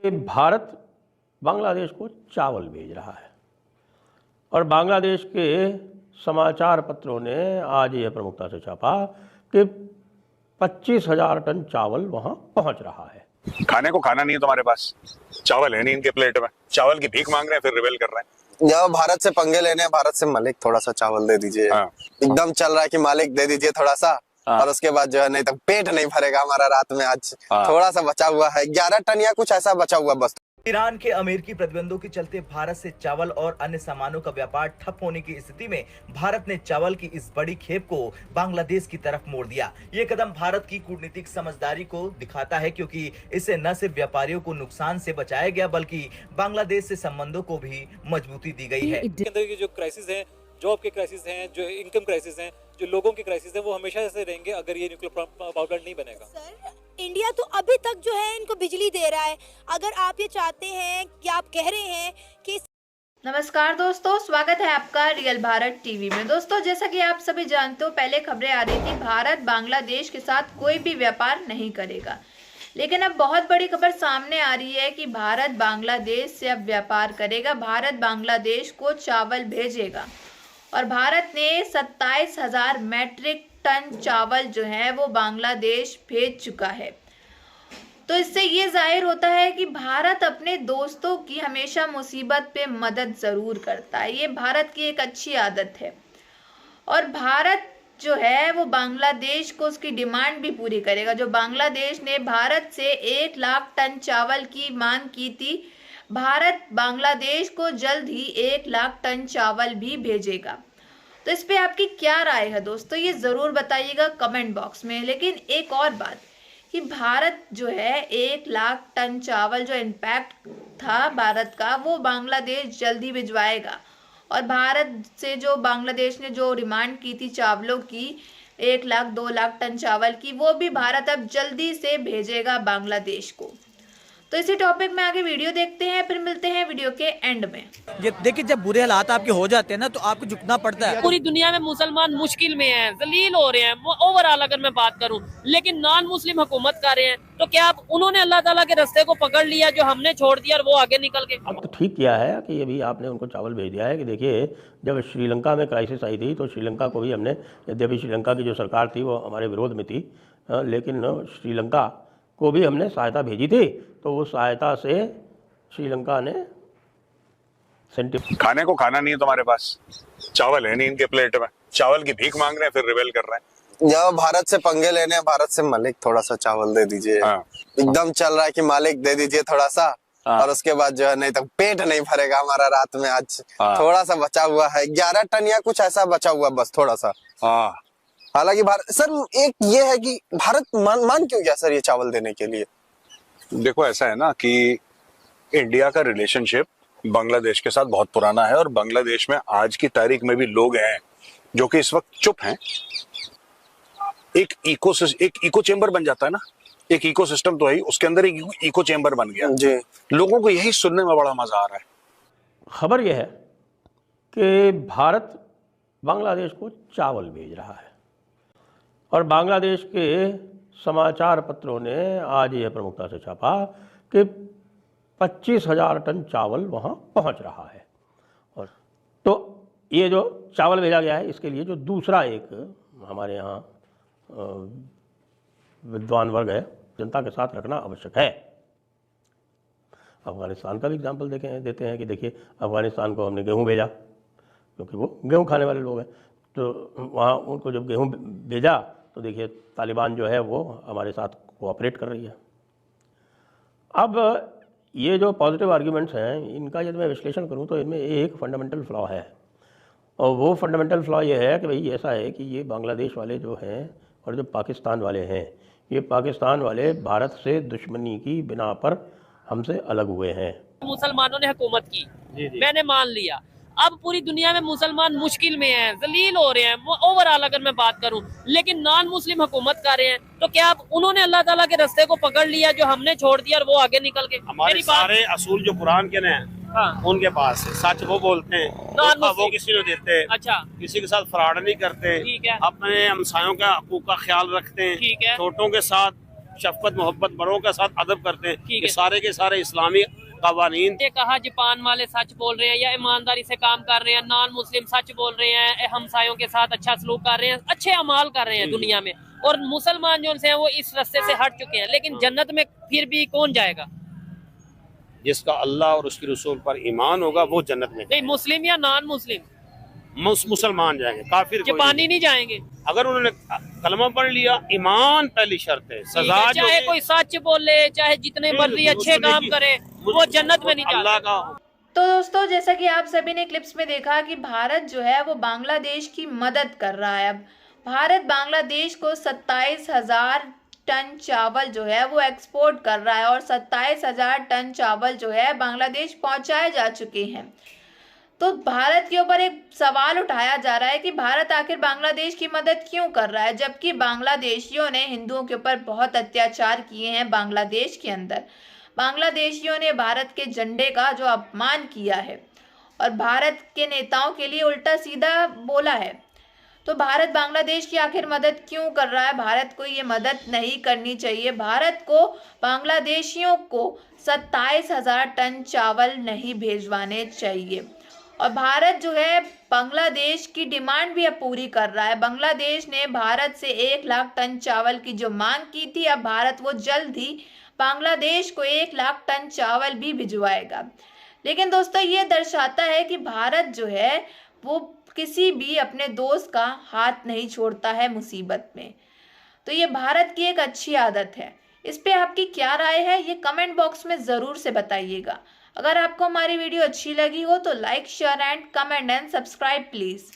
भारत बांग्लादेश को चावल भेज रहा है और बांग्लादेश के समाचार पत्रों ने आज यह प्रमुखता से छापा कि 25,000 टन चावल वहां पहुंच रहा है। खाने को खाना नहीं है तुम्हारे पास, चावल है नहीं इनके प्लेट में, चावल की भीख मांग रहे हैं, फिर रिबेल कर रहे हैं। जब भारत से पंगे लेने हैं, भारत से मालिक थोड़ा सा चावल दे दीजिए। एकदम चल रहा है कि मालिक दे दीजिए थोड़ा सा, और उसके बाद जो है नहीं तो पेट नहीं भरेगा हमारा रात में। आज थोड़ा सा बचा हुआ है, 11 टन या कुछ ऐसा बचा हुआ बस। ईरान के अमेरिकी प्रतिबंधों के चलते भारत से चावल और अन्य सामानों का व्यापार ठप होने की स्थिति में भारत ने चावल की इस बड़ी खेप को बांग्लादेश की तरफ मोड़ दिया। ये कदम भारत की कूटनीतिक समझदारी को दिखाता है, क्योंकि इससे न सिर्फ व्यापारियों को नुकसान से बचाया गया बल्कि बांग्लादेश से संबंधों को भी मजबूती दी गई है। अंदर की जो क्राइसिस है, जॉब के क्राइसिस हैं, जो इनकम क्राइसिस हैं, जो लोगों के क्राइसिस हैं, वो हमेशा ऐसे रहेंगे अगर ये न्यूक्लियर पावर प्लांट नहीं बनेगा। सर, इंडिया तो अभी तक जो है इनको बिजली दे रहा है। अगर आप ये चाहते हैं कि आप कह रहे हैं कि नमस्कार दोस्तों, स्वागत है आपका रियल भारत टीवी में। दोस्तों, जैसा कि आप सभी जानते हो, पहले खबरें आ रही थी भारत बांग्लादेश के साथ कोई भी व्यापार नहीं करेगा, लेकिन अब बहुत बड़ी खबर सामने आ रही है कि भारत बांग्लादेश से अब व्यापार करेगा। भारत बांग्लादेश को चावल भेजेगा और भारत ने 27,000 मैट्रिक टन चावल जो है वो बांग्लादेश भेज चुका है। तो इससे ये जाहिर होता है कि भारत अपने दोस्तों की हमेशा मुसीबत पे मदद ज़रूर करता है। ये भारत की एक अच्छी आदत है और भारत जो है वो बांग्लादेश को उसकी डिमांड भी पूरी करेगा। जो बांग्लादेश ने भारत से 1 लाख टन चावल की मांग की थी, भारत बांग्लादेश को जल्द ही 1 लाख टन चावल भी भेजेगा। तो इस पे आपकी क्या राय है दोस्तों, ये ज़रूर बताइएगा कमेंट बॉक्स में। लेकिन एक और बात कि भारत जो है 1 लाख टन चावल जो इम्पैक्ट था भारत का, वो बांग्लादेश जल्द ही भिजवाएगा। और भारत से जो बांग्लादेश ने जो डिमांड की थी चावलों की 1 लाख 2 लाख टन चावल की, वो भी भारत अब जल्दी से भेजेगा बांग्लादेश को। तो इसी टॉपिक में आगे वीडियो देखते हैं, फिर मिलते हैं वीडियो के एंड में। ये देखिए, जब बुरे हालात आपके हो जाते हैं ना, तो आपको झुकना पड़ता है। पूरी दुनिया में मुसलमान मुश्किल में हैं, जलील हो रहे हैं, ओवरऑल अगर मैं बात करूं, लेकिन नॉन मुस्लिम हुकूमत कर रहे हैं। तो क्या आप उन्होंने अल्लाह ताला के रास्ते को पकड़ लिया जो हमने छोड़ दिया और वो आगे निकल गए? अब तो ठीक किया है कि अभी आपने उनको चावल भेज दिया है कि देखिए, जब श्रीलंका में क्राइसिस आई थी तो श्रीलंका को भी हमने, यद्यपि श्रीलंका की जो सरकार थी वो हमारे विरोध में थी, लेकिन श्रीलंका को भी हमने सहायता भेजी थी। तो वो सहायता से श्रीलंका ने खाने को खाना नहीं है तुम्हारे पास, चावल है नहीं इनके प्लेट में, चावल की भीख मांग रहे हैं, फिर रिबेल कर रहे हैं। जब भारत से पंगे लेने हैं, भारत से मालिक थोड़ा सा चावल दे दीजिए। एकदम चल रहा है कि मालिक दे दीजिए थोड़ा सा, और उसके बाद जो है नहीं तो पेट नहीं भरेगा हमारा रात में। आज थोड़ा सा बचा हुआ है, 11 टन या कुछ ऐसा बचा हुआ बस, थोड़ा सा। हालांकि भारत, सर एक ये है कि भारत मान क्यों गया सर ये चावल देने के लिए? देखो, ऐसा है ना कि इंडिया का रिलेशनशिप बांग्लादेश के साथ बहुत पुराना है, और बांग्लादेश में आज की तारीख में भी लोग हैं जो कि इस वक्त चुप हैं। एक इको चेम्बर बन जाता है ना, एक इकोसिस्टम तो है, उसके अंदर एक इको चेम्बर बन गया जी। लोगों को यही सुनने में बड़ा मजा आ रहा है। खबर यह है कि भारत बांग्लादेश को चावल भेज रहा है और बांग्लादेश के समाचार पत्रों ने आज यह प्रमुखता से छापा कि 25,000 टन चावल वहां पहुंच रहा है। और तो ये जो चावल भेजा गया है, इसके लिए जो दूसरा एक हमारे यहाँ विद्वान वर्ग है, जनता के साथ रखना आवश्यक है। अफगानिस्तान का भी एग्जाम्पल देते हैं कि देखिए, अफगानिस्तान को हमने गेहूँ भेजा क्योंकि वो गेहूँ खाने वाले लोग हैं, तो वहाँ उनको जब गेहूँ भेजा तो देखिए तालिबान जो है वो हमारे साथ कोऑपरेट कर रही है। अब ये जो पॉजिटिव आर्ग्यूमेंट्स हैं, इनका यदि मैं विश्लेषण करूं तो इनमें एक फंडामेंटल फ्लॉ है, और वो फंडामेंटल फ्लॉ ये है कि भाई ऐसा है कि ये बांग्लादेश वाले जो हैं और जो पाकिस्तान वाले हैं, ये पाकिस्तान वाले भारत से दुश्मनी की बिना पर हमसे अलग हुए हैं। मुसलमानों ने हुकूमत की, मैंने मान लिया। अब पूरी दुनिया में मुसलमान मुश्किल में हैं, जलील हो रहे हैं, ओवरऑल अगर मैं बात करूं, लेकिन नॉन मुस्लिम हुकूमत कर रहे हैं। तो क्या आप उन्होंने अल्लाह ताला के रास्ते को पकड़ लिया जो हमने छोड़ दिया और वो आगे निकल गए? हमारे सारे असूल जो कुरान के हैं, उनके पास है। सच वो बोलते हैं, वो किसी को देते हैं। अच्छा, किसी के साथ फ्रॉड नहीं करते, ठीक है। अपने हमसायों का हकूक का ख्याल रखते हैं, ठीक है। छोटों के साथ शफकत मोहब्बत बड़ों के साथ अदब करते हैं। ठीक ये है। सारे के सारे इस्लामी कवानीन। ये कहा जापान वाले सच बोल रहे हैं या ईमानदारी से काम कर रहे हैं, नॉन मुस्लिम सच बोल रहे हैं, हमसायों के साथ अच्छा सलूक कर रहे हैं, अच्छे अमाल कर रहे हैं दुनिया में, और मुसलमान जो हैं वो इस रास्ते से हट चुके हैं। लेकिन जन्नत में फिर भी कौन जाएगा? जिसका अल्लाह और उसके रसूल पर ईमान होगा वो जन्नत में नहीं, मुस्लिम या नॉन मुस्लिम? मुसलमान जाएंगे, काफिर कोई जापानी नहीं जाएंगे। अगर उन्होंने कलमा पढ़ लिया। ईमान पहली शर्त है। सजा जो चाहे है, कोई सच बोले, चाहे जितने मर्जी अच्छे काम करे, वो जन्नत में नहीं अल्लाह जाता। का। तो दोस्तों, जैसा कि आप सभी ने क्लिप्स में देखा कि भारत जो है वो बांग्लादेश की मदद कर रहा है। अब भारत बांग्लादेश को 27,000 टन चावल जो है वो एक्सपोर्ट कर रहा है और 27,000 टन चावल जो है बांग्लादेश पहुंचाए जा चुके हैं। तो भारत के ऊपर एक सवाल उठाया जा रहा है कि भारत आखिर बांग्लादेश की मदद क्यों कर रहा है, जबकि बांग्लादेशियों ने हिंदुओं के ऊपर बहुत अत्याचार किए हैं। बांग्लादेश के अंदर बांग्लादेशियों ने भारत के झंडे का जो अपमान किया है और भारत के नेताओं के लिए उल्टा सीधा बोला है। तो भारत बांग्लादेश की आखिर मदद क्यों कर रहा है? भारत को ये मदद नहीं करनी चाहिए। भारत को बांग्लादेशियों को 27,000 टन चावल नहीं भेजवाने चाहिए। और भारत जो है बांग्लादेश की डिमांड भी अब पूरी कर रहा है। बांग्लादेश ने भारत से 1 लाख टन चावल की जो मांग की थी, अब भारत वो जल्द ही बांग्लादेश को 1 लाख टन चावल भी भिजवाएगा। लेकिन दोस्तों, ये दर्शाता है कि भारत जो है वो किसी भी अपने दोस्त का हाथ नहीं छोड़ता है मुसीबत में। तो ये भारत की एक अच्छी आदत है। इस पे आपकी क्या राय है, ये कमेंट बॉक्स में ज़रूर से बताइएगा। अगर आपको हमारी वीडियो अच्छी लगी हो तो like, share and comment and subscribe please.